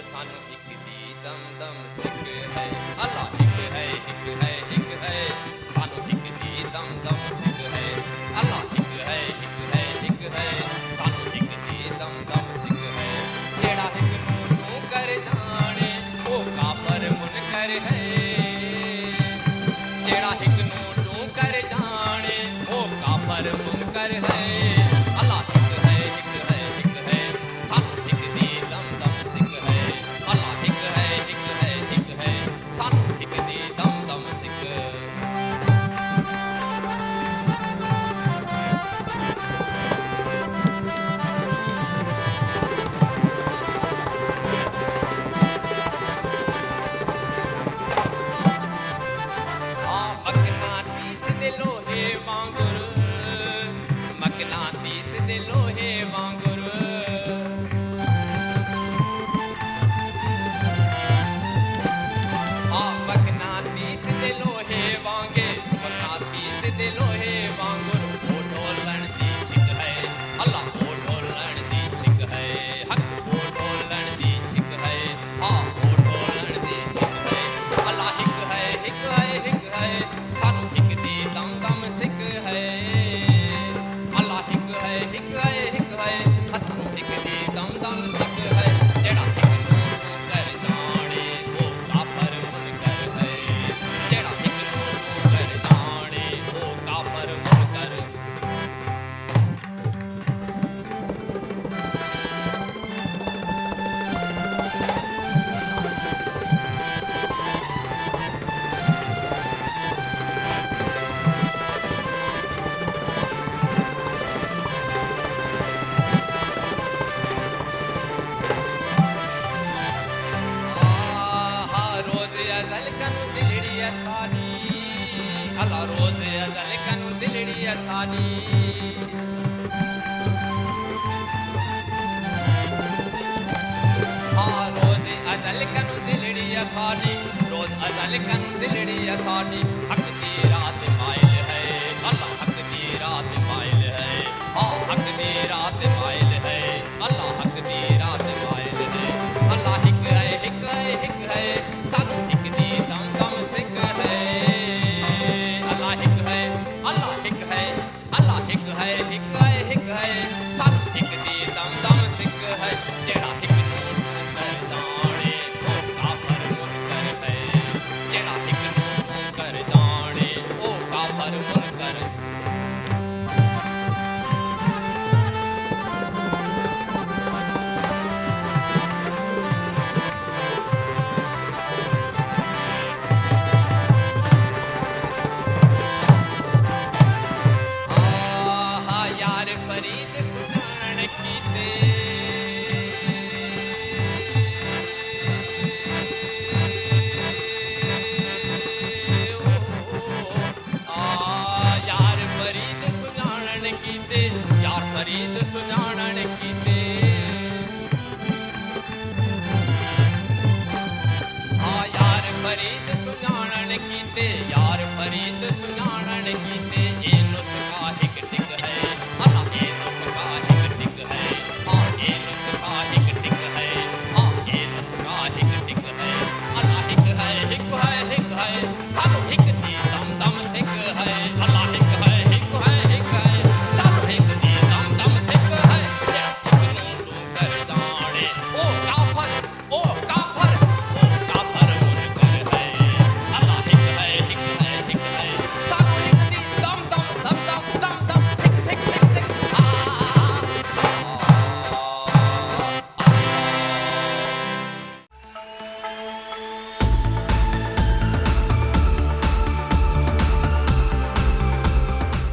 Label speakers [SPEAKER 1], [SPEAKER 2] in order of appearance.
[SPEAKER 1] सानू एक दी दम दम सिख है। अल्लाह एक है, एक है, एक है, सानू एक दी दम दम सिख है। अल्लाह एक है, एक है, एक है, सानू एक दी दम दम सिख है। जेड़ा एक नू कर जाने ओ काफर मुनकर है। जेड़ा एक नू कर जाने ओ काफर मुनकर है। अल्लाह एक है, एक है, एक है, सानू एक दी दम दम सिख है। अल्लाह एक है, एक है, एक है, सानू एक दी दम दम सिख। मकनातीस दे लोहे वांगुर, मकनातीस दे लोहे वांगुर, मकनातीस दे लोहे वांगे, मकनातीस दे लोहे वांगुर ओ ढोलन दी छिक है। अल्लाह ओ ढोलन दी छिक है। हक ओ ढोलन दी छिक है। हाँ ओ ढोलन दी छिक है। अल्लाह एक है, एक है, एक है, सानू एक दी दम दम सिख है। अल्लाह एक है, एक है, एक है, सानू एक दी दम दम सिख है। जेड़ा एक नू कर जाने ओ काफर मुनकर है। जेड़ा एक नू कर जाने ओ काफर मुनकर। रोज अजल कनु दिलड़ी असानी। अल्लाह रोज अजल कनु दिलड़ी असानी। रोज अजल कनु दिलड़ी असानी। रोज अजल कनु दिलड़ी असानी। हक दी रात माइल है। अल्लाह हक दी रात माइल है। हक दी रात माइल है। अल्लाह हक दी रात माइल है। अल्लाह एक है, एक है, एक है, सानू एक दी दम दम सिख है। अल्लाह एक है, अल्लाह एक है, अल्लाह एक है, एक है, एक है, सानू एक दी दम दम सिख है। जेड़ा एक नू कर जाने ओ काफर मुनकर है। जेड़ा एक नू कर जाने ओ काफर मुनकर। यार फरीद सुजान कीते। यार फरीद सुजान कीते। यार फरीद सुजान कीते। यार फरीद सुजान कीते।